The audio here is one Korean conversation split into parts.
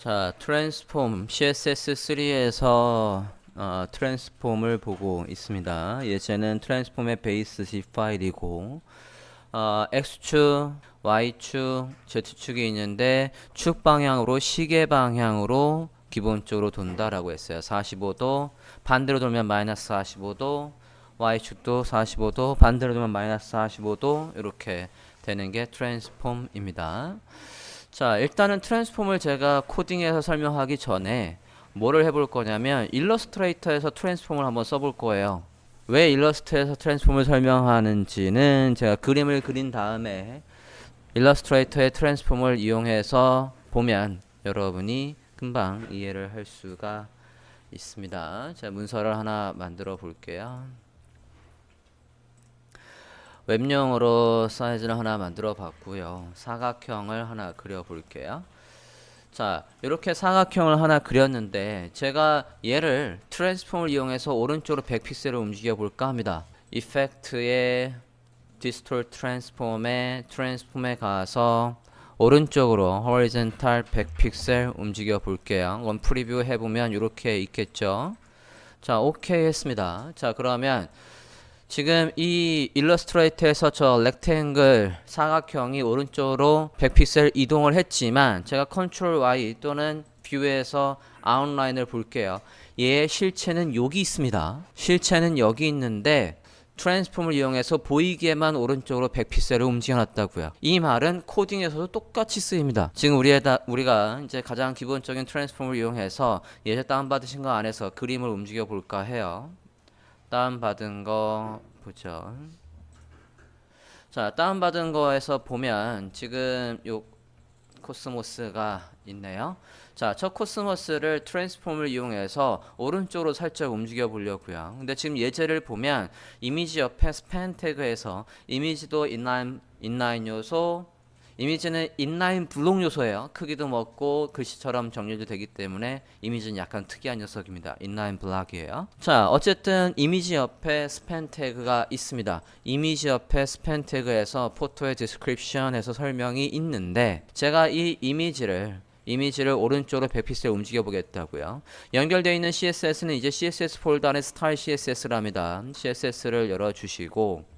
자, 트랜스폼 CSS3에서 트랜스폼을 보고 있습니다. 예제는 트랜스폼의 베이스 zip 파일이고 X축, Y축, Z축이 있는데 축 방향으로 시계 방향으로 기본적으로 돈다라고 했어요. 45도, 반대로 돌면 마이너스 45도, Y축도 45도, 반대로 돌면 마이너스 45도 이렇게 되는 게 트랜스폼입니다. 자, 일단은 트랜스폼을 제가 코딩해서 설명하기 전에 뭐를 해볼 거냐면 일러스트레이터에서 트랜스폼을 한번 써볼 거예요. 왜 일러스트에서 트랜스폼을 설명하는지는 제가 그림을 그린 다음에 일러스트레이터의 트랜스폼을 이용해서 보면 여러분이 금방 이해를 할 수가 있습니다. 제가 문서를 하나 만들어 볼게요. 웹용으로 사이즈를 하나 만들어 봤고요. 사각형을 하나 그려 볼게요. 자, 이렇게 사각형을 하나 그렸는데 제가 얘를 트랜스폼을 이용해서 오른쪽으로 100픽셀을 움직여 볼까 합니다. 이펙트의 디스톨트 트랜스폼에 가서 오른쪽으로 horizontal 100픽셀 움직여 볼게요. 이건 프리뷰 해보면 이렇게 있겠죠. 자, 오케이 했습니다. 자, 그러면 지금 이 일러스트레이터에서 저 렉탱글 사각형이 오른쪽으로 100픽셀 이동을 했지만 제가 컨트롤 Y 또는 뷰에서 아웃라인을 볼게요. 얘의 실체는 여기 있습니다. 실체는 여기 있는데 트랜스폼을 이용해서 보이기에만 오른쪽으로 100픽셀을 움직여 놨다고요. 이 말은 코딩에서도 똑같이 쓰입니다. 지금 우리가 이제 가장 기본적인 트랜스폼을 이용해서 예제 다운받으신 거 안에서 그림을 움직여 볼까 해요. 다운받은 거 보죠. 자, 다운받은 거에서 보면 지금 요 코스모스가 있네요. 자, 저 코스모스를 트랜스폼을 이용해서 오른쪽으로 살짝 움직여 보려고요. 근데 지금 예제를 보면 이미지 옆에 스팬 태그에서 이미지도 인라인 요소, 이미지는 인라인 블록 요소예요. 크기도 먹고 글씨처럼 정렬도 되기 때문에 이미지는 약간 특이한 녀석입니다. 인라인 블록이에요. 자, 어쨌든 이미지 옆에 스팬 태그가 있습니다. 이미지 옆에 스팬 태그에서 포토의 디스크립션에서 설명이 있는데 제가 이 이미지를 오른쪽으로 100픽셀 움직여 보겠다고요. 연결되어 있는 CSS는 이제 CSS 폴더 안에 스타일 CSS랍니다. CSS를 열어주시고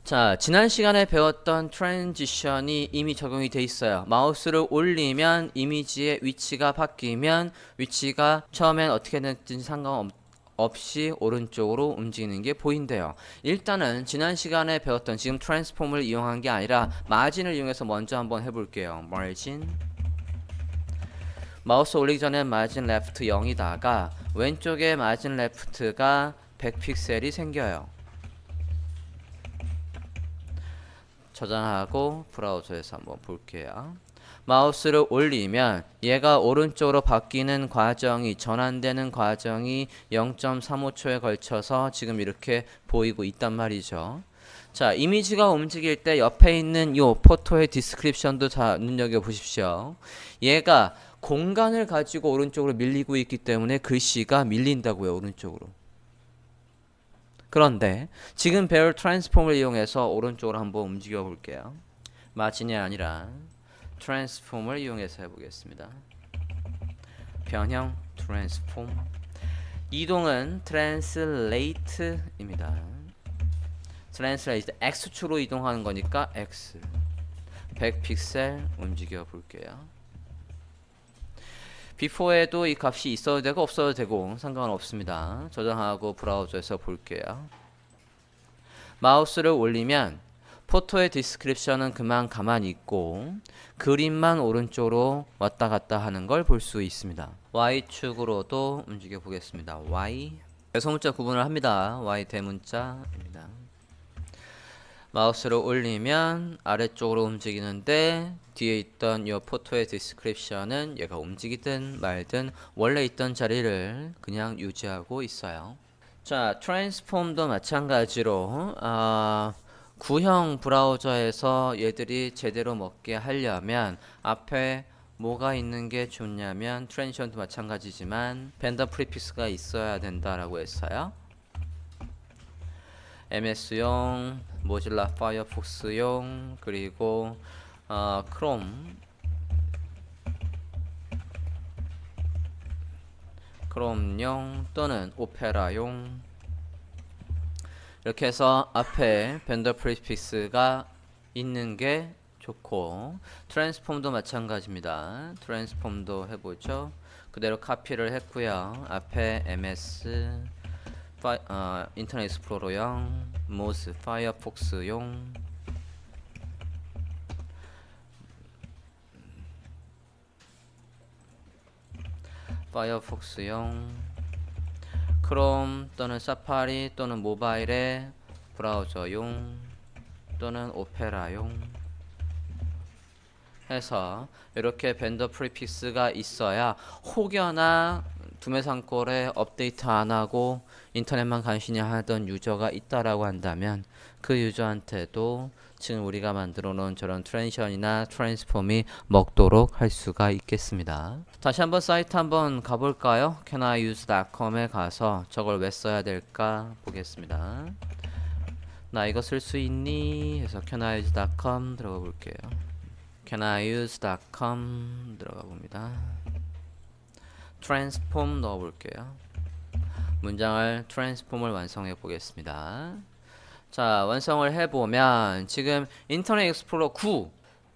자, 지난 시간에 배웠던 트랜지션이 이미 적용이 돼 있어요. 마우스를 올리면 이미지의 위치가 바뀌면 위치가 처음엔 어떻게 됐든지 상관없이 오른쪽으로 움직이는 게 보인대요. 일단은 지난 시간에 배웠던 지금 트랜스폼을 이용한 게 아니라 마진을 이용해서 먼저 한번 해볼게요. 마진 마우스 올리기 전에 마진 레프트 0이다가 왼쪽에 마진 레프트가 100픽셀이 생겨요. 저장하고 브라우저에서 한번 볼게요. 마우스를 올리면 얘가 오른쪽으로 바뀌는 과정이 전환되는 과정이 0.35초에 걸쳐서 지금 이렇게 보이고 있단 말이죠. 자, 이미지가 움직일 때 옆에 있는 요 포토의 디스크립션도 다 눈여겨 보십시오. 얘가 공간을 가지고 오른쪽으로 밀리고 있기 때문에 글씨가 밀린다고요, 오른쪽으로. 그런데 지금 배울 트랜스폼을 이용해서 오른쪽으로 한번 움직여 볼게요. 마진이 아니라 트랜스폼을 이용해서 해보겠습니다. 변형 트랜스폼. 이동은 트랜슬레이트입니다. 트랜슬레이트 X축으로 이동하는 거니까 X 100픽셀 움직여 볼게요. before에도 이 값이 있어도 되고 없어도 되고 상관없습니다. 저장하고 브라우저에서 볼게요. 마우스를 올리면 포토의 디스크립션은 그만 가만히 있고 그림만 오른쪽으로 왔다 갔다 하는 걸 볼 수 있습니다. Y축으로도 움직여 보겠습니다. Y 소문자 구분을 합니다. Y 대문자입니다. 마우스를 올리면 아래쪽으로 움직이는데 뒤에 있던 이 포토의 디스크립션은 얘가 움직이든 말든 원래 있던 자리를 그냥 유지하고 있어요. 자, 트랜스폼도 마찬가지로 구형 브라우저에서 얘들이 제대로 먹게 하려면 앞에 뭐가 있는 게 좋냐면 트랜지션도 마찬가지지만 벤더 프리픽스가 있어야 된다라고 했어요. MS용, 모질라 파이어폭스용, 그리고 크롬 크롬용 또는 오페라용. 이렇게 해서 앞에 벤더 프리픽스가 있는 게 좋고, 트랜스폼도 마찬가지입니다. 트랜스폼도 해보죠. 그대로 카피를 했고요. 앞에 ms 인터넷 익스플로러용, 모즈 파이어폭스용, 크롬 또는 사파리 또는 모바일의 브라우저용 또는 오페라용 해서 이렇게 벤더 프리픽스가 있어야 혹여나 두메상꼴에 업데이트 안 하고 인터넷만 간신히 하던 유저가 있다라고 한다면 그 유저한테도 지금 우리가 만들어 놓은 저런 트랜지션이나 트랜스폼이 먹도록 할 수가 있겠습니다. 다시 한번 사이트 한번 가볼까요? canIuse.com에 가서 저걸 왜 써야 될까 보겠습니다. 나 이거 쓸 수 있니? 해서 canIuse.com 들어가 볼게요. canIuse.com 들어가 봅니다. 트랜스폼 넣어 볼게요. 문장을 트랜스폼을 완성해 보겠습니다. 자, 완성을 해보면 지금 인터넷 익스플로러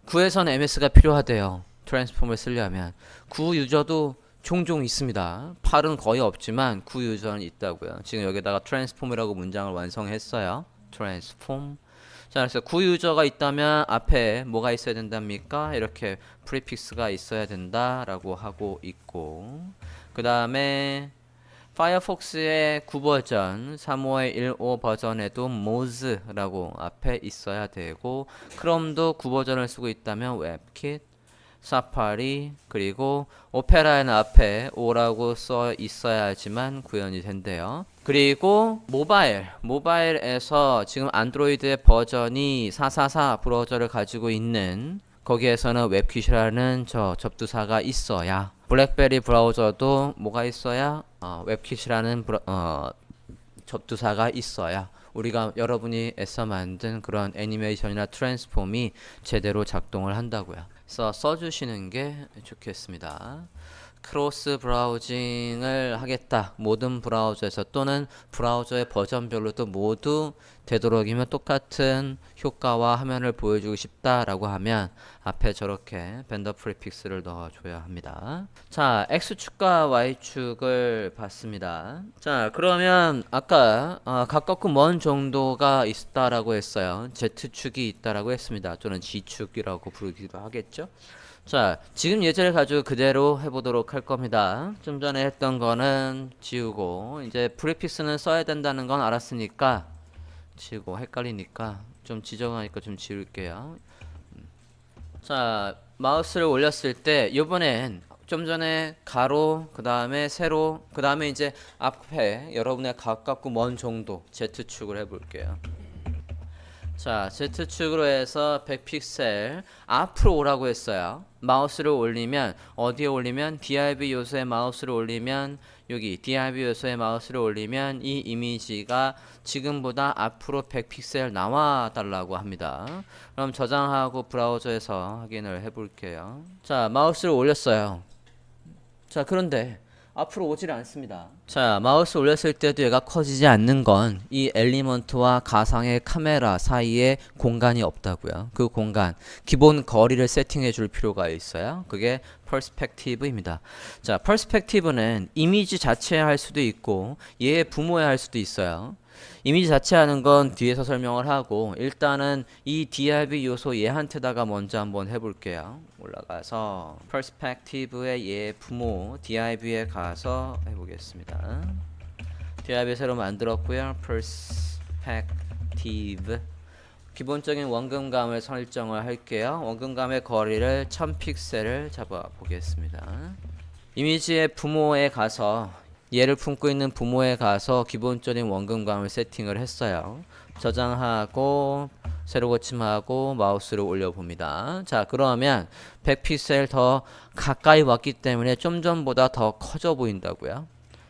9에서는 MS가 필요하대요. 트랜스폼을 쓰려면 9 유저도 종종 있습니다. 8은 거의 없지만 9 유저는 있다고요. 지금 여기다가 트랜스폼이라고 문장을 완성했어요. 트랜스폼. 자, 그래서 9 유저가 있다면 앞에 뭐가 있어야 된답니까? 이렇게 프리픽스가 있어야 된다라고 하고 있고, 그 다음에 파이어폭스의 9버전 35115 버전에도 모즈라고 앞에 있어야 되고, 크롬도 9버전을 쓰고 있다면 웹킷, 사파리, 그리고 오페라에는 앞에 5라고 써 있어야지만 구현이 된대요. 그리고 모바일에서 지금 안드로이드의 버전이 444 브라우저를 가지고 있는 거기에서는 웹킷이라는 저 접두사가 있어야, 블랙베리 브라우저도 뭐가 있어야 웹킷이라는 접두사가 있어야 우리가 여러분이 애써 만든 그런 애니메이션이나 트랜스폼이 제대로 작동을 한다고요. 그래서 써주시는 게 좋겠습니다. 크로스 브라우징을 하겠다. 모든 브라우저에서 또는 브라우저의 버전별로도 모두 되도록이면 똑같은 효과와 화면을 보여주고 싶다라고 하면 앞에 저렇게 벤더 프리픽스를 넣어줘야 합니다. 자, X축과 Y축을 봤습니다. 자, 그러면 아까 가깝고 먼 정도가 있다라고 했어요. Z축이 있다라고 했습니다. 또는 G축이라고 부르기도 하겠죠. 자, 지금 예제를 가지고 그대로 해보도록 할 겁니다. 좀 전에 했던 거는 지우고, 이제 프리픽스는 써야 된다는 건 알았으니까 지우고, 헷갈리니까 좀 지정하니까 좀 지울게요. 자, 마우스를 올렸을 때 이번엔 좀 전에 가로, 그 다음에 세로, 그 다음에 이제 앞에 여러분의 가깝고 먼 정도 Z축을 해볼게요. 자, Z축으로 해서 100픽셀 앞으로 오라고 했어요. 마우스를 올리면, 어디에 올리면, DRB 요소에 마우스를 올리면, 여기 DRB 요소에 마우스를 올리면 이 이미지가 지금보다 앞으로 100픽셀 나와 달라고 합니다. 그럼 저장하고 브라우저에서 확인을 해볼게요. 자, 마우스를 올렸어요. 자, 그런데 앞으로 오질 않습니다. 자, 마우스 올렸을 때도 얘가 커지지 않는 건 이 엘리먼트와 가상의 카메라 사이에 공간이 없다고요. 그 공간, 기본 거리를 세팅해 줄 필요가 있어요. 그게 퍼스펙티브입니다. 자, 퍼스펙티브는 이미지 자체에 할 수도 있고 얘의 부모에 할 수도 있어요. 이미지 자체 하는 건 뒤에서 설명을 하고, 일단은 이 DRB 요소 얘한테다가 먼저 한번 해볼게요. 올라가서 퍼스펙티브의 얘 부모 DRB에 가서 해보겠습니다. DRB 새로 만들었고요. 퍼스펙티브 기본적인 원근감을 설정을 할게요. 원근감의 거리를 1000픽셀을 잡아 보겠습니다. 이미지의 부모에 가서, 얘를 품고 있는 부모에 가서 기본적인 원근감을 세팅을 했어요. 저장하고 새로 고침하고 마우스를 올려봅니다. 자, 그러면 100픽셀 더 가까이 왔기 때문에 좀 전보다 더 커져 보인다고요.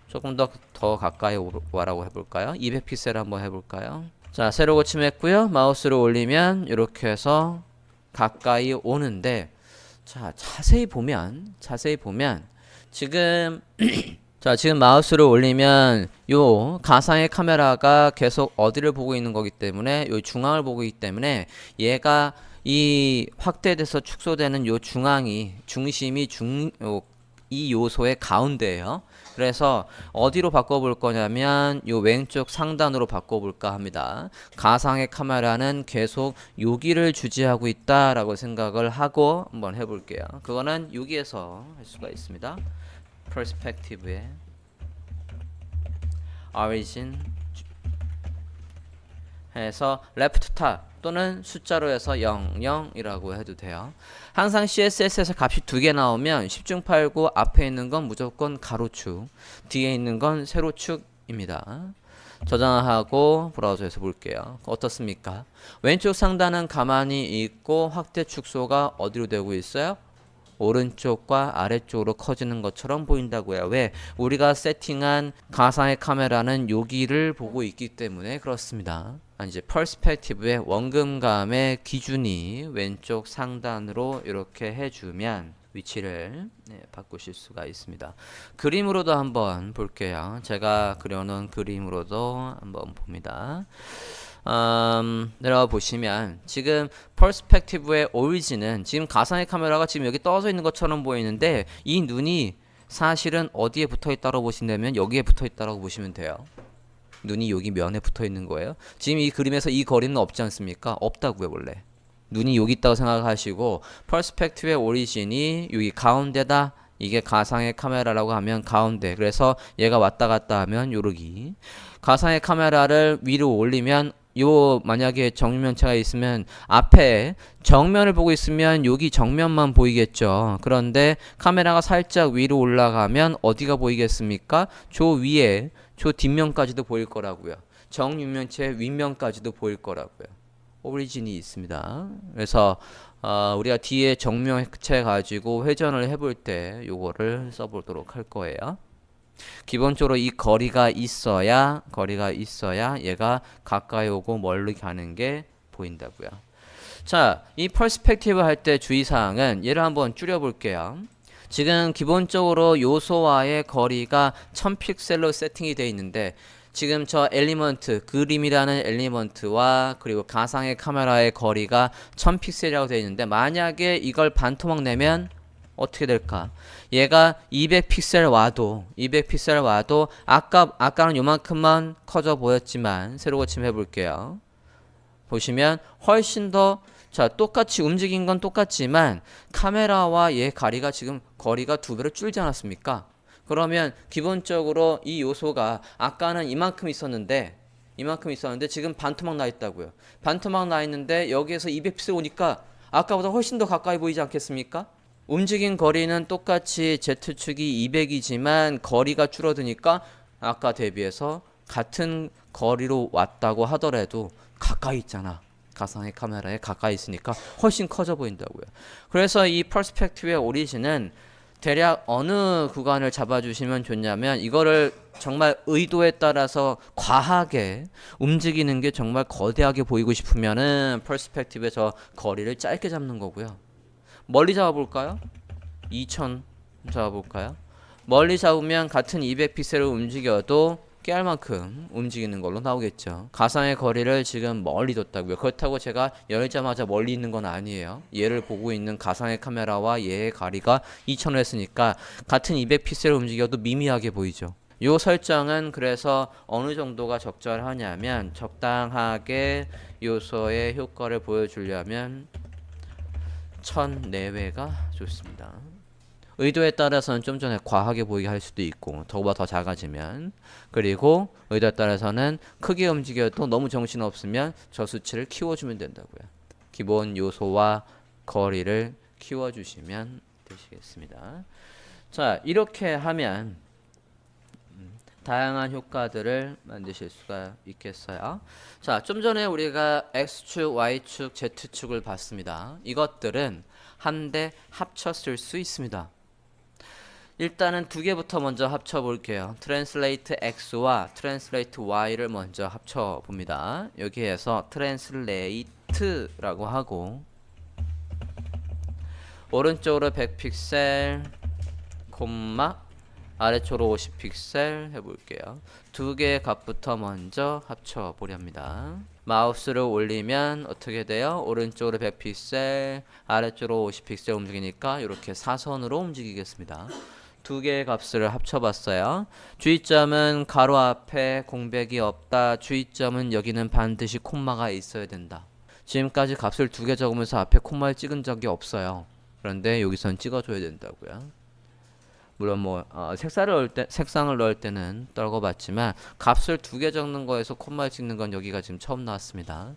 조금 더 가까이 와라고 해볼까요? 200픽셀 한번 해볼까요? 자, 새로 고침했고요. 마우스를 올리면 이렇게 해서 가까이 오는데, 자, 자세히 보면 지금 자, 지금 마우스를 올리면 요 가상의 카메라가 계속 어디를 보고 있는 거기 때문에 요 중앙을 보고 있기 때문에 얘가 이 확대돼서 축소되는 요 중심이 이 요소의 가운데예요. 그래서 어디로 바꿔볼 거냐면 요 왼쪽 상단으로 바꿔볼까 합니다. 가상의 카메라는 계속 여기를 주지하고 있다라고 생각을 하고 한번 해볼게요. 그거는 여기에서 할 수가 있습니다. perspective의 origin 해서 left top 또는 숫자로 해서 00이라고 해도 돼요. 항상 CSS에서 값이 두 개 나오면 10중 8구 앞에 있는 건 무조건 가로축, 뒤에 있는 건 세로축입니다. 저장하고 브라우저에서 볼게요. 어떻습니까? 왼쪽 상단은 가만히 있고 확대 축소가 어디로 되고 있어요? 오른쪽과 아래쪽으로 커지는 것처럼 보인다고요. 왜? 우리가 세팅한 가상의 카메라는 여기를 보고 있기 때문에 그렇습니다. 이제 퍼스펙티브의 원금감의 기준이 왼쪽 상단으로 이렇게 해주면 위치를 바꾸실 수가 있습니다. 그림으로도 한번 볼게요. 제가 그려놓은 그림으로도 한번 봅니다. 내려가 보시면 지금 퍼스펙티브의 오리진은 지금 가상의 카메라가 지금 여기 떠져 있는 것처럼 보이는데 이 눈이 사실은 어디에 붙어 있다고 보신다면 여기에 붙어 있다고 보시면 돼요. 눈이 여기 면에 붙어 있는 거예요. 지금 이 그림에서 이 거리는 없지 않습니까? 없다고요, 원래. 눈이 여기 있다고 생각하시고 퍼스펙티브의 오리진이 여기 가운데다. 이게 가상의 카메라라고 하면 가운데. 그래서 얘가 왔다 갔다 하면 요러기. 가상의 카메라를 위로 올리면 요 만약에 정면체가 있으면 앞에 정면을 보고 있으면 여기 정면만 보이겠죠. 그런데 카메라가 살짝 위로 올라가면 어디가 보이겠습니까? 저 위에 저 뒷면까지도 보일 거라고요. 정육면체 윗면까지도 보일 거라고요. 오리진이 있습니다. 그래서 우리가 뒤에 정면체 가지고 회전을 해볼 때 요거를 써보도록 할 거예요. 기본적으로 이 거리가 있어야 얘가 가까이 오고 멀리 가는 게 보인다고요. 자, 이 퍼스펙티브 할 때 주의사항은 얘를 한번 줄여볼게요. 지금 기본적으로 요소와의 거리가 1000픽셀로 세팅이 되어 있는데 지금 저 엘리먼트, 그림이라는 엘리먼트와 그리고 가상의 카메라의 거리가 1000픽셀이라고 되어 있는데 만약에 이걸 반토막 내면 어떻게 될까? 얘가 200픽셀 와도 아까는 요만큼만 커져 보였지만 새로 고침해 볼게요. 보시면 훨씬 더 자, 똑같이 움직인 건 똑같지만 카메라와 얘 지금 거리가 2배로 줄지 않았습니까? 그러면 기본적으로 이 요소가 아까는 이만큼 있었는데 지금 반토막 나 있다고요. 반토막 나 있는데 여기에서 200픽셀 오니까 아까보다 훨씬 더 가까이 보이지 않겠습니까? 움직인 거리는 똑같이 Z축이 200이지만 거리가 줄어드니까 아까 대비해서 같은 거리로 왔다고 하더라도 가까이 있잖아. 가상의 카메라에 가까이 있으니까 훨씬 커져 보인다고요. 그래서 이 퍼스펙티브의 오리진은 대략 어느 구간을 잡아주시면 좋냐면 이거를 정말 의도에 따라서 과하게 움직이는 게 정말 거대하게 보이고 싶으면은 퍼스펙티브에서 거리를 짧게 잡는 거고요. 멀리 잡아볼까요? 2000 잡아볼까요? 멀리 잡으면 같은 200픽셀을 움직여도 깨알 만큼 움직이는 걸로 나오겠죠. 가상의 거리를 지금 멀리 뒀다고요. 그렇다고 제가 열자마자 멀리 있는 건 아니에요. 얘를 보고 있는 가상의 카메라와 얘의 거리가 2000을 했으니까 같은 200픽셀을 움직여도 미미하게 보이죠. 요 설정은 그래서 어느 정도가 적절하냐면 적당하게 요소의 효과를 보여주려면 1000 내외가 좋습니다. 의도에 따라서는 좀 전에 과하게 보이게 할 수도 있고 저거보다 더 작아지면 그리고 의도에 따라서는 크게 움직여도 너무 정신없으면 저 수치를 키워주면 된다고요. 기본 요소와 거리를 키워주시면 되시겠습니다. 자, 이렇게 하면 다양한 효과들을 만드실 수가 있겠어요. 자, 좀 전에 우리가 X축, Y축, Z축을 봤습니다. 이것들은 한데 합쳐 쓸 수 있습니다. 일단은 두 개부터 먼저 합쳐 볼게요. Translate X와 Translate Y를 먼저 합쳐 봅니다. 여기에서 Translate라고 하고 오른쪽으로 100픽셀 콤마 아래쪽으로 50픽셀 해볼게요. 두 개의 값부터 먼저 합쳐 보렵니다. 마우스를 올리면 어떻게 돼요? 오른쪽으로 100픽셀, 아래쪽으로 50픽셀 움직이니까 이렇게 사선으로 움직이겠습니다. 두 개의 값을 합쳐봤어요. 주의점은 가로 앞에 공백이 없다. 주의점은 여기는 반드시 콤마가 있어야 된다. 지금까지 값을 두 개 적으면서 앞에 콤마를 찍은 적이 없어요. 그런데 여기선 찍어줘야 된다고요. 물론 뭐 색상을 넣을 때는 떨궈봤지만 값을 두 개 적는 거에서 콤마를 찍는 건 여기가 지금 처음 나왔습니다.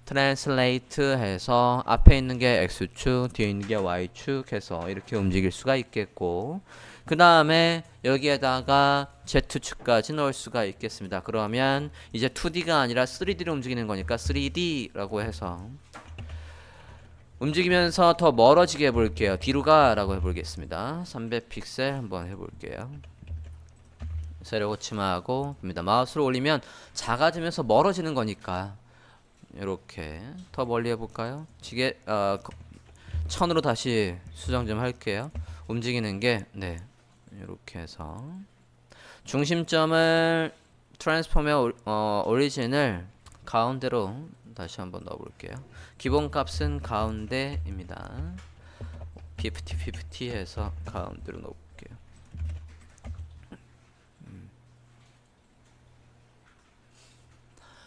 트랜슬레이트 해서 앞에 있는 게 X축, 뒤에 있는 게 Y축 해서 이렇게 움직일 수가 있겠고, 그 다음에 여기에다가 Z축까지 넣을 수가 있겠습니다. 그러면 이제 2D가 아니라 3D로 움직이는 거니까 3D라고 해서 움직이면서 더 멀어지게 해볼게요. 뒤로 가라고 해보겠습니다. 300픽셀 한번 해볼게요. 세로 고침하고 봅니다. 마우스를 올리면 작아지면서 멀어지는 거니까 이렇게 더 멀리 해볼까요? 지게 1000으로 다시 수정 좀 할게요. 움직이는 게 네, 이렇게 해서 중심점을 트랜스폼의 오리진을 가운데로 다시 한번 넣어볼게요. 기본 값은 가운데입니다. 50 해서 가운데로 넣어볼게요.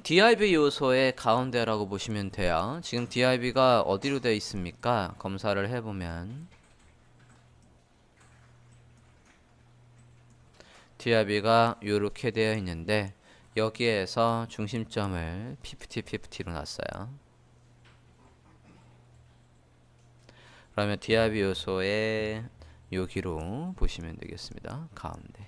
DIB 요소의 가운데라고 보시면 돼요. 지금 DIB가 어디로 되어 있습니까? 검사를 해보면 DIB가 이렇게 되어 있는데 여기에서 중심점을 50로 놨어요. 그러면 DIB 요소의 여기로 보시면 되겠습니다. 가운데.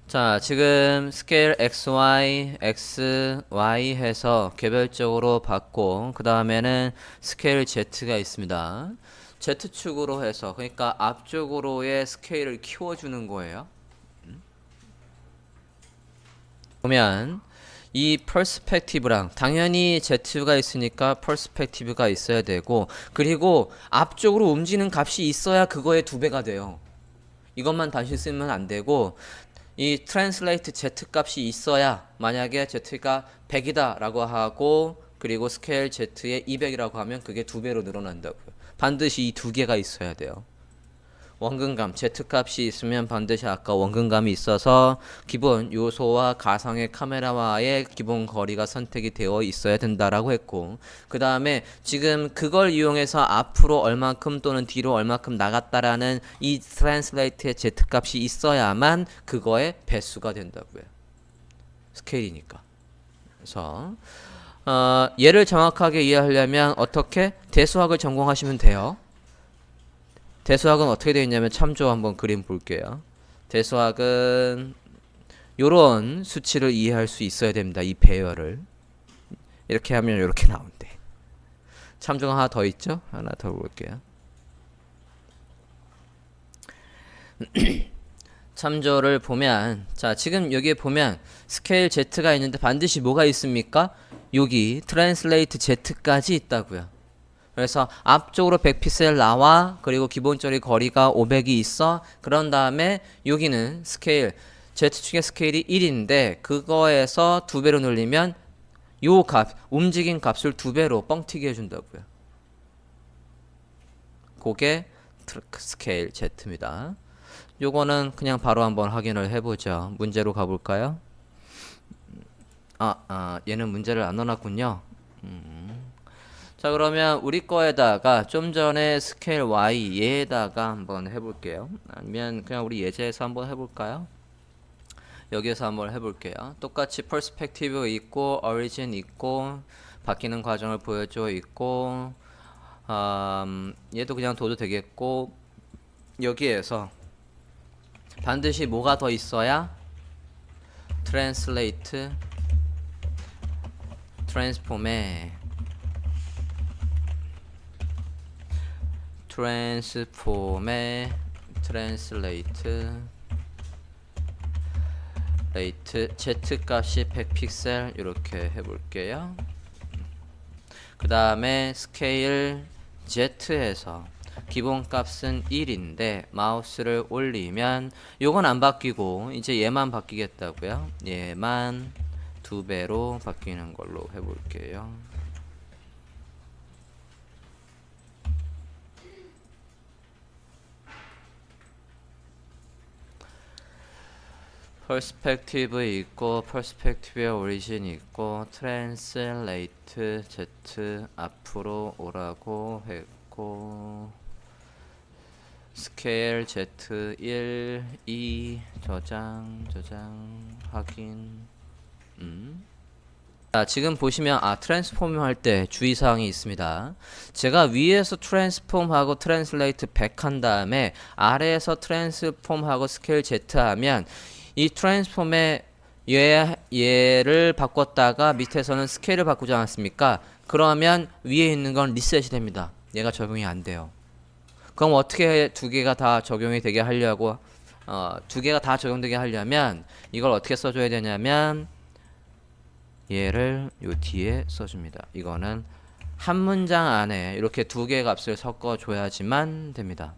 자, 지금 스케일 XY, XY 해서 개별적으로 봤고, 그 다음에는 스케일 Z가 있습니다. Z축으로 해서, 그러니까 앞쪽으로의 스케일을 키워주는 거예요. 보면 이 퍼스펙티브랑 당연히 Z가 있으니까 퍼스펙티브가 있어야 되고, 그리고 앞쪽으로 움직이는 값이 있어야 그거의 2배가 돼요. 이것만 다시 쓰면 안 되고, 이 트랜슬레이트 Z 값이 있어야, 만약에 Z가 100이다 라고 하고 그리고 스케일 Z에 200이라고 하면 그게 2배로 늘어난다고요. 반드시 이 두 개가 있어야 돼요. 원근감 Z 값이 있으면 반드시 아까 원근감이 있어서 기본 요소와 가상의 카메라와의 기본 거리가 선택이 되어 있어야 된다라고 했고, 그 다음에 지금 그걸 이용해서 앞으로 얼만큼 또는 뒤로 얼만큼 나갔다라는 이 트랜슬레이트의 Z 값이 있어야만 그거의 배수가 된다고요. 스케일이니까. 그래서 얘를 정확하게 이해하려면 어떻게? 대수학을 전공하시면 돼요. 대수학은 어떻게 되어 있냐면 참조 한번 그림 볼게요. 대수학은 요런 수치를 이해할 수 있어야 됩니다. 이 배열을 이렇게 하면 이렇게 나온대. 참조가 하나 더 있죠? 하나 더 볼게요. 참조를 보면, 자, 지금 여기에 보면 스케일 Z가 있는데 반드시 뭐가 있습니까? 여기 트랜슬레이트 Z까지 있다고요. 그래서 앞쪽으로 100픽셀 나와, 그리고 기본적인 거리가 500이 있어. 그런 다음에 여기는 스케일 Z축의 스케일이 1인데 그거에서 2배로 늘리면 요 값, 움직인 값을 2배로 뻥튀기 해준다고요. 그게 스케일 Z입니다. 요거는 그냥 바로 한번 확인을 해보죠. 문제로 가볼까요? 얘는 문제를 안 넣어놨군요. 자, 그러면 우리 거에다가 좀 전에 스케일 Y 얘에다가 한번 해볼게요. 아니면 그냥 우리 예제에서 한번 해볼까요? 여기에서 한번 해볼게요. 똑같이 퍼스펙티브 있고 어리진 있고 바뀌는 과정을 보여줘 있고 얘도 그냥 둬도 되겠고, 여기에서 반드시 뭐가 더 있어야? 트랜스레이트 트랜스폼에 트랜슬레이트 Z 값이 100픽셀 이렇게 해볼게요. 그 다음에 스케일 Z에서 기본값은 1인데 마우스를 올리면 요건 안 바뀌고 이제 얘만 바뀌겠다고요. 얘만 2배로 바뀌는 걸로 해볼게요. 퍼스펙티브 있고 퍼스펙티브의 오리진 있고 트랜슬레이트 Z 앞으로 오라고 했고 스케일 Z 1, 2 저장 확인. 자, 지금 보시면 트랜스폼 할 때 주의사항이 있습니다. 제가 위에서 트랜스폼하고 트랜슬레이트 100 한 다음에 아래에서 트랜스폼하고 스케일 Z 하면 이 트랜스폼에 얘를 바꿨다가 밑에서는 스케일을 바꾸지 않았습니까? 그러면 위에 있는 건 리셋이 됩니다. 얘가 적용이 안 돼요. 그럼 어떻게 두 개가 다 적용이 되게 하려고 두 개가 다 적용되게 하려면 이걸 어떻게 써줘야 되냐면 얘를 요 뒤에 써줍니다. 이거는 한 문장 안에 이렇게 두 개의 값을 섞어줘야지만 됩니다.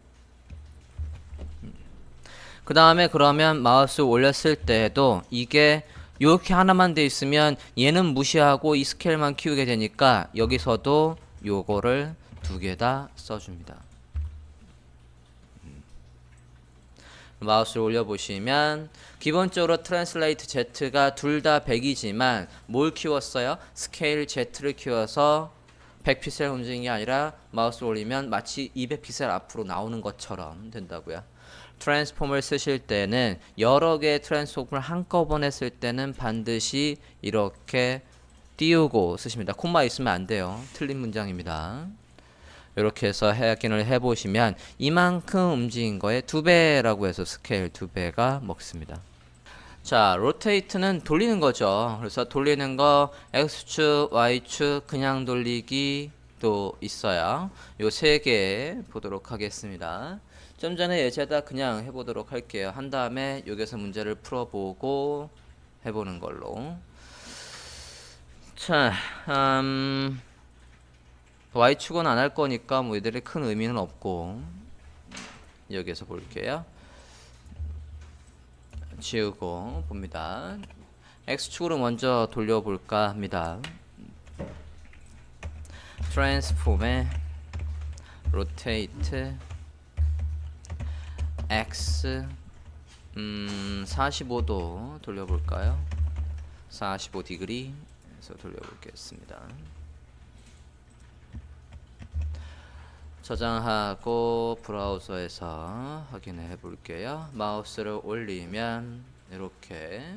그 다음에 그러면 마우스 올렸을 때도 이게 이렇게 하나만 돼 있으면 얘는 무시하고 이 스케일만 키우게 되니까 여기서도 요거를 두 개 다 써줍니다. 마우스를 올려보시면 기본적으로 트랜슬레이트 Z가 둘 다 100이지만 뭘 키웠어요? 스케일 Z를 키워서 100픽셀 움직이는 게 아니라 마우스를 올리면 마치 200픽셀 앞으로 나오는 것처럼 된다고요. 트랜스폼을 쓰실 때는 여러 개의 트랜스폼을 한꺼번에 쓸 때는 반드시 이렇게 띄우고 쓰십니다. 콤마 있으면 안 돼요. 틀린 문장입니다. 이렇게 해서 확인을 해보시면 이만큼 움직인 거에 2배라고 해서 스케일 2배가 먹습니다. 자, 로테이트는 돌리는 거죠. 그래서 돌리는 거 X축, Y축, 그냥 돌리기 도 있어요. 요 세 개 보도록 하겠습니다. 좀 전에 예제다 그냥 해보도록 할게요. 한 다음에 여기서 문제를 풀어보고 해보는 걸로. 자, Y축은 안 할 거니까 뭐 이들의 큰 의미는 없고 여기서 볼게요. 지우고 봅니다. X축으로 먼저 돌려볼까 합니다. 트랜스폼에 rotate X 45도 돌려볼까요? 45디그리 해서 돌려보겠습니다. 저장하고 브라우저에서 확인해 볼게요. 마우스를 올리면 이렇게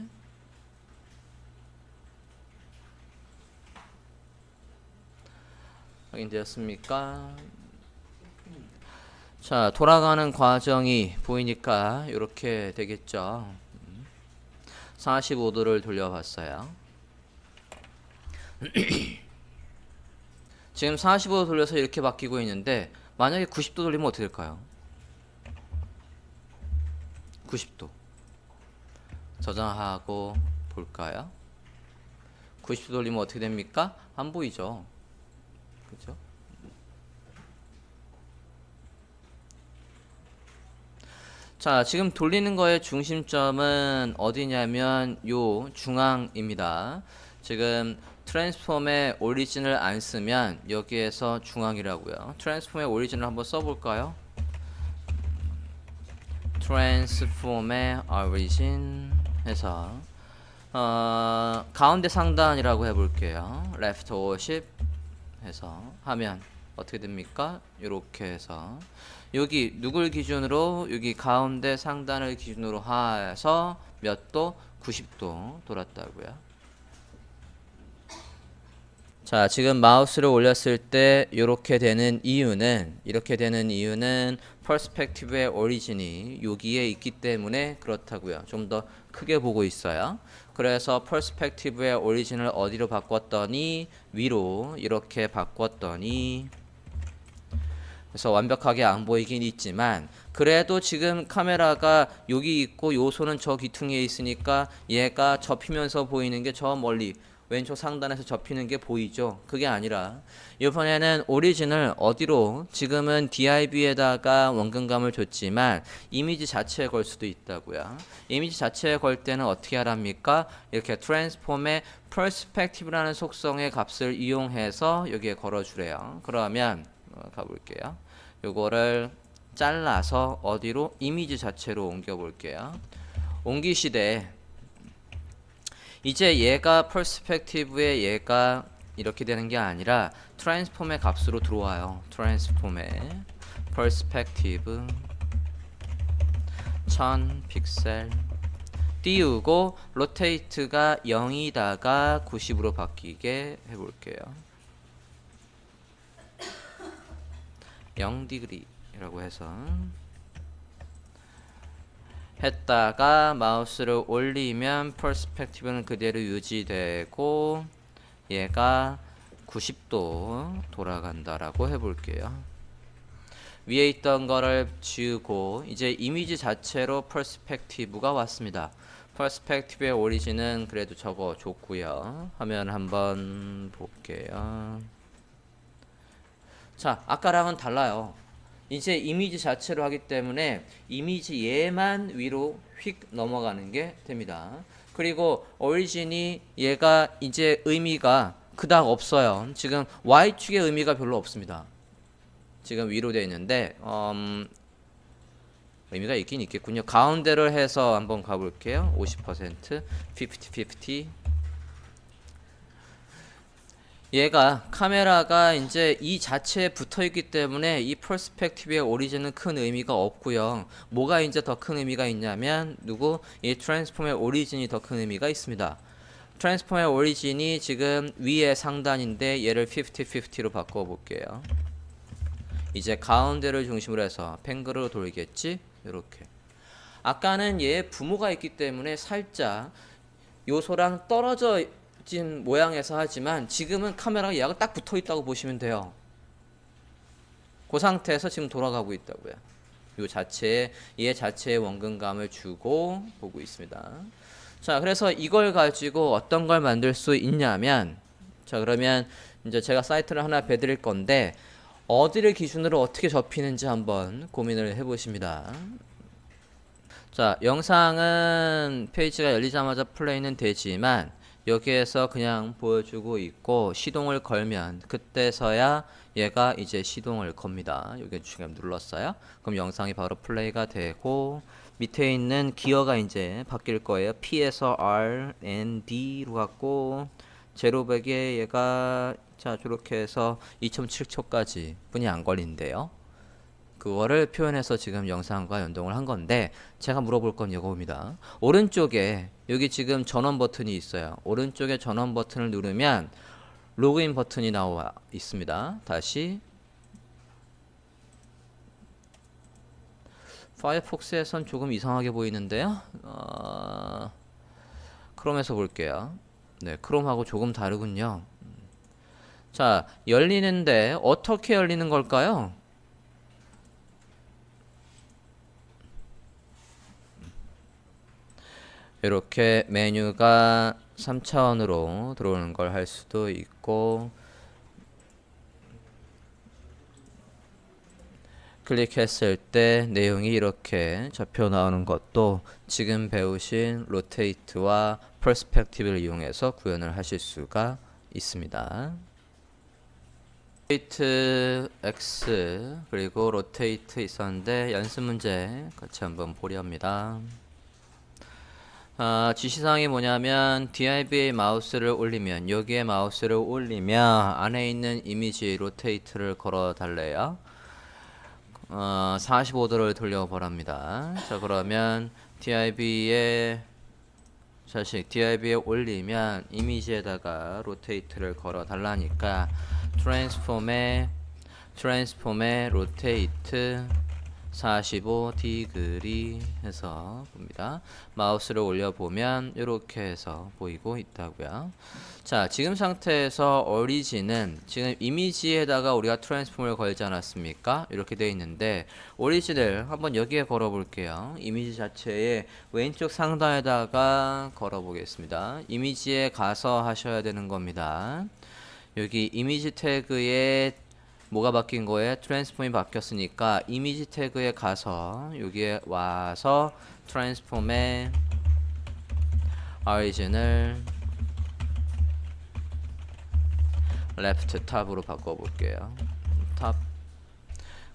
확인되었습니까? 자, 돌아가는 과정이 보이니까 이렇게 되겠죠. 45도를 돌려봤어요. 지금 45도 돌려서 이렇게 바뀌고 있는데 만약에 90도 돌리면 어떻게 될까요? 90도 저장하고 볼까요? 90도 돌리면 어떻게 됩니까? 안 보이죠? 그죠? 자, 지금 돌리는 거의 중심점은 어디냐면 요 중앙입니다. 지금 트랜스폼의 오리진을 안 쓰면 여기에서 중앙이라고요. 트랜스폼의 오리진을 한번 써볼까요? 트랜스폼의 오리진 해서 가운데 상단이라고 해볼게요. left 50 해서 하면 어떻게 됩니까? 이렇게 해서 여기 누굴 기준으로 여기 가운데 상단을 기준으로 해서 몇 도? 90도 돌았다고요. 자, 지금 마우스를 올렸을 때 이렇게 되는 이유는 퍼스펙티브의 오리진이 여기에 있기 때문에 그렇다고요. 좀 더 크게 보고 있어요. 그래서 퍼스펙티브의 오리진을 어디로 바꿨더니 위로 이렇게 바꿨더니 그래서 완벽하게 안 보이긴 있지만 그래도 지금 카메라가 여기 있고 요소는 저 귀퉁이에 있으니까 얘가 접히면서 보이는 게 저 멀리 왼쪽 상단에서 접히는 게 보이죠? 그게 아니라 이번에는 오리진을 어디로 지금은 div에다가 원근감을 줬지만 이미지 자체에 걸 수도 있다고요. 이미지 자체에 걸 때는 어떻게 하랍니까? 이렇게 트랜스폼의 perspective라는 속성의 값을 이용해서 여기에 걸어주래요. 그러면 가볼게요. 요거를 잘라서 어디로? 이미지 자체로 옮겨 볼게요. 옮기시되 이제 얘가 퍼스펙티브에 얘가 이렇게 되는 게 아니라 트랜스폼의 값으로 들어와요. 트랜스폼의 퍼스펙티브 1000 픽셀 띄우고 로테이트가 0이다가 90으로 바뀌게 해볼게요. 0디그리라고 해서 했다가 마우스를 올리면 퍼스펙티브는 그대로 유지되고 얘가 90도 돌아간다라고 해볼게요. 위에 있던 거를 지우고 이제 이미지 자체로 퍼스펙티브가 왔습니다. 퍼스펙티브의 오리진은 그래도 적어줬고요. 화면 한번 볼게요. 자, 아까랑은 달라요. 이제 이미지 자체로 하기 때문에 이미지 얘만 위로 휙 넘어가는 게 됩니다. 그리고 오리진이 얘가 이제 의미가 그닥 없어요. 지금 Y축의 의미가 별로 없습니다. 지금 위로 되어 있는데 의미가 있긴 있겠군요. 가운데를 해서 한번 가볼게요. 50%, 50, 얘가 카메라가 이제 이 자체에 붙어 있기 때문에 이 퍼스펙티브의 오리진은 큰 의미가 없고요. 뭐가 이제 더 큰 의미가 있냐면 이 트랜스폼의 오리진이 더 큰 의미가 있습니다. 트랜스폼의 오리진이 지금 위에 상단인데 얘를 50-50로 바꿔 볼게요. 이제 가운데를 중심으로 해서 팽글로 돌겠지? 이렇게. 아까는 얘 부모가 있기 때문에 살짝 요소랑 떨어져 모양에서 하지만 지금은 카메라가 얘가 딱 붙어 있다고 보시면 돼요. 그 상태에서 지금 돌아가고 있다고요. 얘 자체의 원근감을 주고 보고 있습니다. 자, 그래서 이걸 가지고 어떤 걸 만들 수 있냐면, 자, 그러면 이제 제가 사이트를 하나 배드릴 건데 어디를 기준으로 어떻게 접히는지 한번 고민을 해보십니다. 자, 영상은 페이지가 열리자마자 플레이는 되지만 여기에서 그냥 보여주고 있고 시동을 걸면 그때서야 얘가 이제 시동을 겁니다. 여기 지금 눌렀어요. 그럼 영상이 바로 플레이가 되고 밑에 있는 기어가 이제 바뀔 거예요. P에서 R, N, D로 갖고 제로백에 얘가 자 저렇게 해서 2.7초까지 분이 안 걸린대요. 그거를 표현해서 지금 영상과 연동을 한 건데 제가 물어볼 건 이겁니다. 오른쪽에 여기 지금 전원 버튼이 있어요. 오른쪽에 전원 버튼을 누르면 로그인 버튼이 나와 있습니다. 다시 파이어폭스에선 조금 이상하게 보이는데요. 크롬에서 볼게요. 네, 크롬하고 조금 다르군요. 자, 열리는데 어떻게 열리는 걸까요? 이렇게 메뉴가 3차원으로 들어오는 걸 할 수도 있고 클릭했을 때 내용이 이렇게 접혀 나오는 것도 지금 배우신 로테이트와 퍼스펙티브를 이용해서 구현을 하실 수가 있습니다. 로테이트 X 그리고 로테이트 있었는데 연습 문제 같이 한번 보렵니다. 지시사항이 뭐냐면 div 마우스를 올리면 여기에 마우스를 올리면 안에 있는 이미지 로테이트를 걸어 달래요. 45도를 돌려보랍니다. 자, 그러면 div에 올리면 이미지에다가 로테이트를 걸어 달라니까 트랜스폼의 로테이트 45디그리 해서 봅니다. 마우스를 올려보면 이렇게 해서 보이고 있다고요. 자, 지금 상태에서 오리진은 지금 이미지에다가 우리가 트랜스폼을 걸지 않았습니까? 이렇게 되어 있는데 오리진을 한번 여기에 걸어 볼게요. 이미지 자체에 왼쪽 상단에다가 걸어 보겠습니다. 이미지에 가서 하셔야 되는 겁니다. 여기 이미지 태그에 뭐가 바뀐 거예요? 트랜스폼이 바뀌었으니까 이미지 태그에 가서 여기에 와서 트랜스폼의 오리진을 레프트 탑으로 바꿔볼게요. 탑.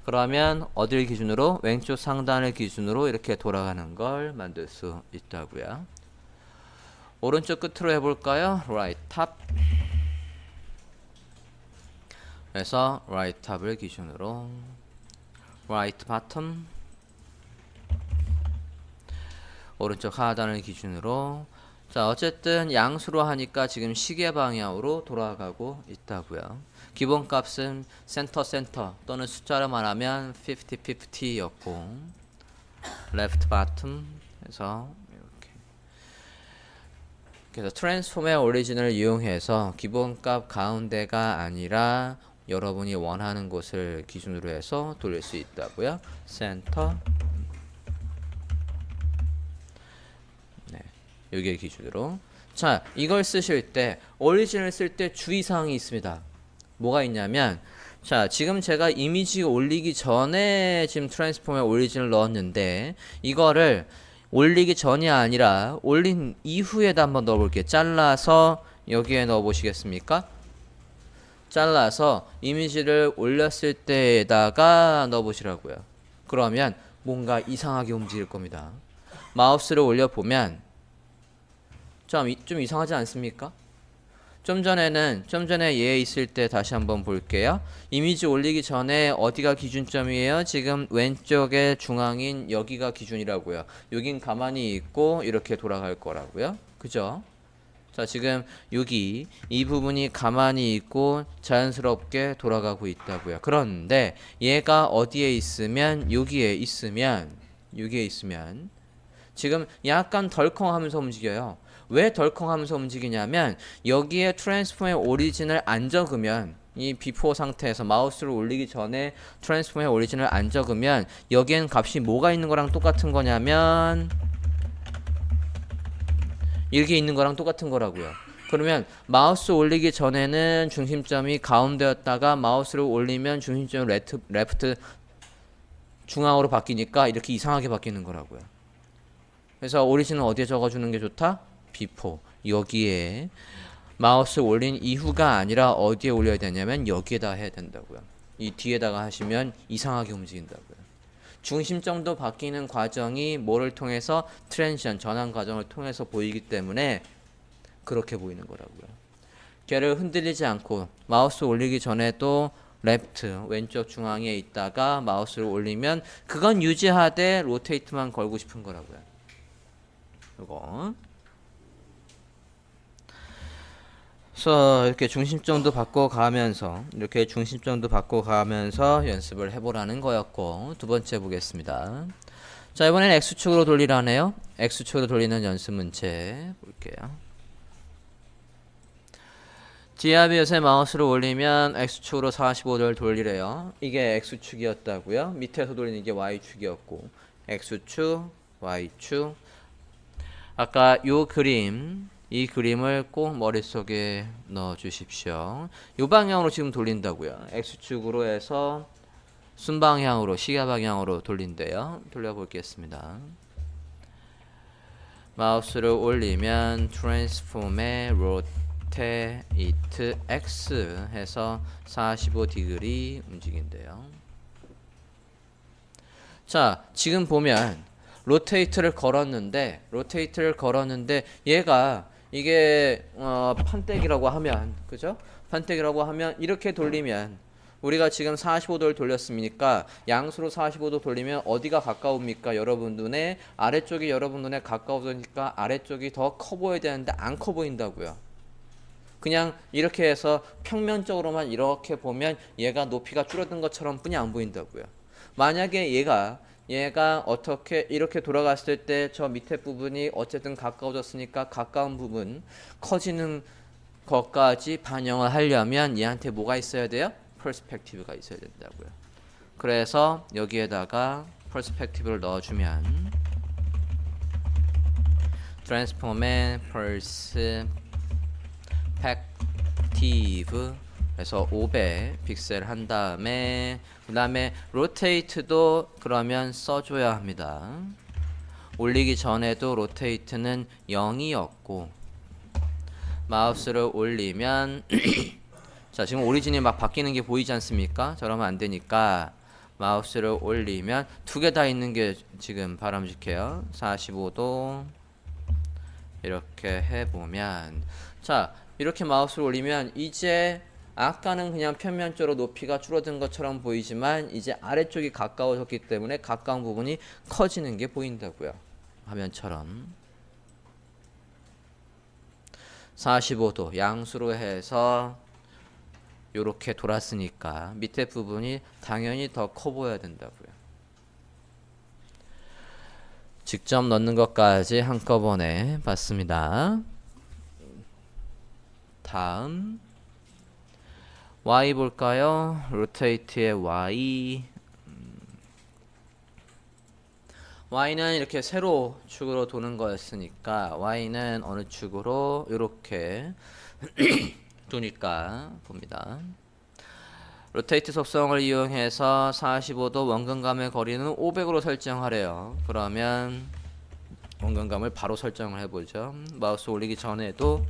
그러면 어딜 기준으로? 왼쪽 상단을 기준으로 이렇게 돌아가는 걸 만들 수 있다고요. 오른쪽 끝으로 해볼까요? right 탑. 그래서 right 탑을 기준으로 right bottom, 오른쪽 하단을 기준으로. 자, 어쨌든 양수로 하니까 지금 시계 방향으로 돌아가고 있다고요. 기본 값은 센터 또는 숫자로 말하면 50-50였고 left bottom 해서 이렇게. 그래서 트랜스폼의 오리진을 이용해서 기본 값 가운데가 아니라 여러분이 원하는 곳을 기준으로 해서 돌릴 수 있다고요. 센터. 네, 여기에 기준으로. 자, 이걸 쓰실 때 오리진을 쓸 때 주의사항이 있습니다. 뭐가 있냐면, 자, 지금 제가 이미지 올리기 전에 지금 트랜스폼에 오리진을 넣었는데 이거를 올리기 전이 아니라 올린 이후에다 한번 넣어볼게요. 잘라서 여기에 넣어 보시겠습니까? 잘라서 이미지를 올렸을 때에다가 넣어 보시라고요. 그러면 뭔가 이상하게 움직일 겁니다. 마우스를 올려보면 좀 이상하지 않습니까? 좀 전에 얘 있을 때 다시 한번 볼게요. 이미지 올리기 전에 어디가 기준점이에요? 지금 왼쪽에 중앙인 여기가 기준이라고요. 여긴 가만히 있고 이렇게 돌아갈 거라고요. 그죠? 자, 지금 여기 이 부분이 가만히 있고 자연스럽게 돌아가고 있다고요. 그런데 얘가 어디에 있으면 여기에 있으면 지금 약간 덜컹하면서 움직여요. 왜 덜컹하면서 움직이냐면 여기에 트랜스폼의 오리진을 안 적으면 이 비포 상태에서 마우스를 올리기 전에 트랜스폼의 오리진을 안 적으면 여기엔 값이 뭐가 있는 거랑 똑같은 거냐면 이렇게 있는 거랑 똑같은 거라고요. 그러면 마우스 올리기 전에는 중심점이 가운데였다가 마우스를 올리면 중심점이 레프트 중앙으로 바뀌니까 이렇게 이상하게 바뀌는 거라고요. 그래서 오리진은 어디에 적어주는 게 좋다? 비포. 여기에 마우스 올린 이후가 아니라 어디에 올려야 되냐면 여기에다 해야 된다고요. 이 뒤에다가 하시면 이상하게 움직인다고요. 중심점도 바뀌는 과정이 뭐를 통해서? 트랜지션, 전환 과정을 통해서 보이기 때문에 그렇게 보이는 거라고요. 걔를 흔들리지 않고 마우스 올리기 전에도 레프트, 왼쪽 중앙에 있다가 마우스를 올리면 그건 유지하되 로테이트만 걸고 싶은 거라고요. 이거. 그래서 이렇게 중심점도 바꿔가면서 연습을 해보라는 거였고, 두 번째 보겠습니다. 자, 이번엔 X축으로 돌리라네요. X축으로 돌리는 연습 문제 볼게요. D압이 요새 마우스를 올리면 X축으로 45도를 돌리래요. 이게 X축이었다고요. 밑에서 돌리는 게 Y축이었고, X축, Y축. 아까 이 그림을 꼭 머릿속에 넣어 주십시오. 이 방향으로 지금 돌린다고요. X축으로 해서 순방향으로, 시계 방향으로 돌린대요. 돌려보겠습니다. 마우스를 올리면 트랜스폼의 rotate X 해서 45° 움직인대요. 자, 지금 보면 로테이트를 걸었는데 얘가 이게 판때기라고 하면, 그죠? 판때기라고 하면 이렇게 돌리면 우리가 지금 45도를 돌렸습니까? 양수로 45도 돌리면 어디가 가까웁니까? 여러분 눈에 아래쪽이 여러분 눈에 가까워지니까 아래쪽이 더 커 보여야 되는데 안 커 보인다고요. 그냥 이렇게 해서 평면적으로만 이렇게 보면 얘가 높이가 줄어든 것처럼 뿐이 안 보인다고요. 만약에 얘가 어떻게 이렇게 돌아갔을 때 저 밑에 부분이 어쨌든 가까워졌으니까 가까운 부분 커지는 것까지 반영을 하려면 얘한테 뭐가 있어야 돼요? 퍼스펙티브가 있어야 된다고요. 그래서 여기에다가 퍼스펙티브를 넣어주면 트랜스폼의 퍼스펙티브 그래서 500 픽셀 한 다음에 그 다음에 로테이트도 그러면 써줘야 합니다. 올리기 전에도 로테이트는 0이었고 마우스를 올리면 자 지금 오리진이 막 바뀌는 게 보이지 않습니까? 저러면 안 되니까 마우스를 올리면 두 개 다 있는 게 지금 바람직해요. 45도 이렇게 해보면 자 이렇게 마우스를 올리면 이제 아까는 그냥 평면적으로 높이가 줄어든 것처럼 보이지만 이제 아래쪽이 가까워졌기 때문에 가까운 부분이 커지는 게 보인다고요. 화면처럼 45도 양수로 해서 요렇게 돌았으니까 밑에 부분이 당연히 더 커 보여야 된다고요. 직접 넣는 것까지 한꺼번에 봤습니다. 다음 Y 볼까요? 로테이트의 Y Y는 이렇게 세로 축으로 도는 거였으니까 Y는 어느 축으로 이렇게 두니까 봅니다. 로테이트 속성을 이용해서 45도 원근감의 거리는 500으로 설정하래요. 그러면 원근감을 바로 설정을 해보죠. 마우스 올리기 전에도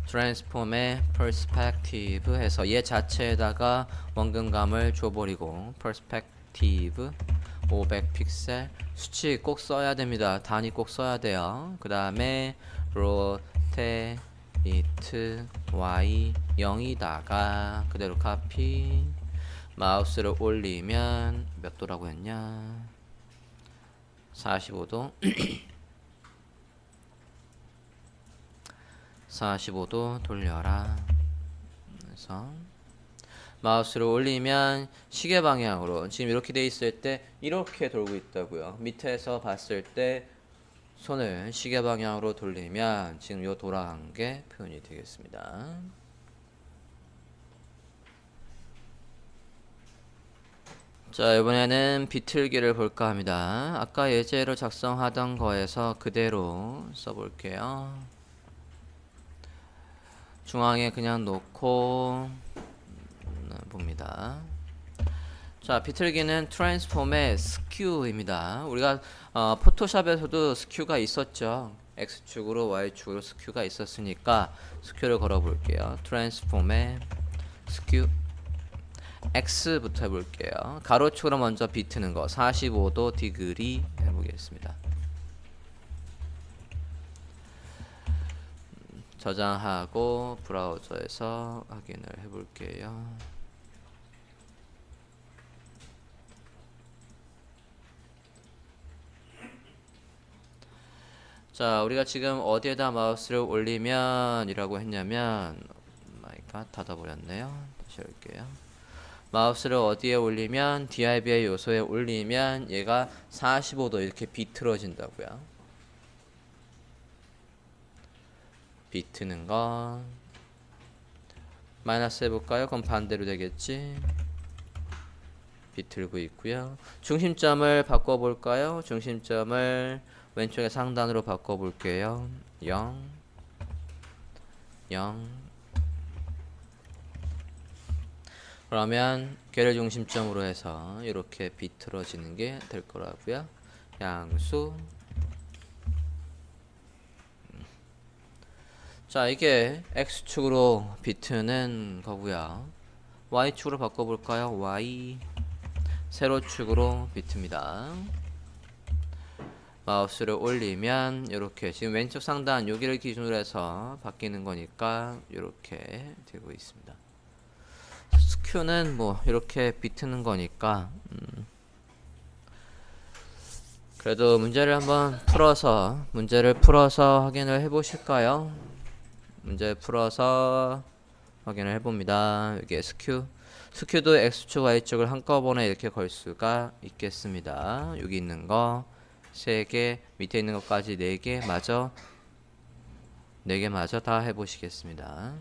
트랜스폼의 퍼스펙티브 해서 얘 자체에다가 원근감을 줘버리고 퍼스펙티브 500 픽셀 수치 꼭 써야 됩니다. 단위 꼭 써야 돼요. 그 다음에 로테이트 Y 0이다가 그대로 카피 마우스를 올리면 몇 도라고 했냐 45도 45도 돌려라. 그래서 마우스를 올리면 시계 방향으로 지금 이렇게 돼 있을 때 이렇게 돌고 있다고요. 밑에서 봤을 때 손을 시계 방향으로 돌리면 지금 요 돌아간 게 표현이 되겠습니다. 자 이번에는 비틀기를 볼까 합니다. 아까 예제로 작성하던 거에서 그대로 써볼게요. 중앙에 그냥 놓고 봅니다. 자 비틀기는 트랜스폼의 스큐입니다. 우리가 포토샵에서도 스큐가 있었죠. X축으로 Y축으로 스큐가 있었으니까 스큐를 걸어 볼게요. 트랜스폼의 스큐 X부터 해볼게요. 가로축으로 먼저 비트는 거 45도 디그리 해보겠습니다. 저장하고 브라우저에서 확인을 해볼게요. 자 우리가 지금 어디에다 마우스를 올리면 이라고 했냐면 마이갓 닫아버렸네요. 다시 할게요. 마우스를 어디에 올리면 DRB의 요소에 올리면 얘가 45도 이렇게 비틀어진다고요. 비트는 거 마이너스 해볼까요? 그럼 반대로 되겠지. 비틀고 있고요. 중심점을 바꿔볼까요? 중심점을 왼쪽에 상단으로 바꿔볼게요. 0 0 그러면 걔를 중심점으로 해서 이렇게 비틀어지는 게 될 거라고요. 양수 자 이게 X축으로 비트는 거고요. Y축으로 바꿔볼까요? Y 세로축으로 비트입니다. 마우스를 올리면 이렇게 지금 왼쪽 상단 여기를 기준으로 해서 바뀌는 거니까 이렇게 되고 있습니다. 스큐는 뭐 이렇게 비트는 거니까 그래도 문제를 풀어서 확인을 해 보실까요? 문제 풀어서 확인을 해봅니다. 여기 스큐도 X축, Y축을 한꺼번에 이렇게 걸 수가 있겠습니다. 여기 있는 거 3개, 밑에 있는 것까지 4개 마저 다 해보시겠습니다.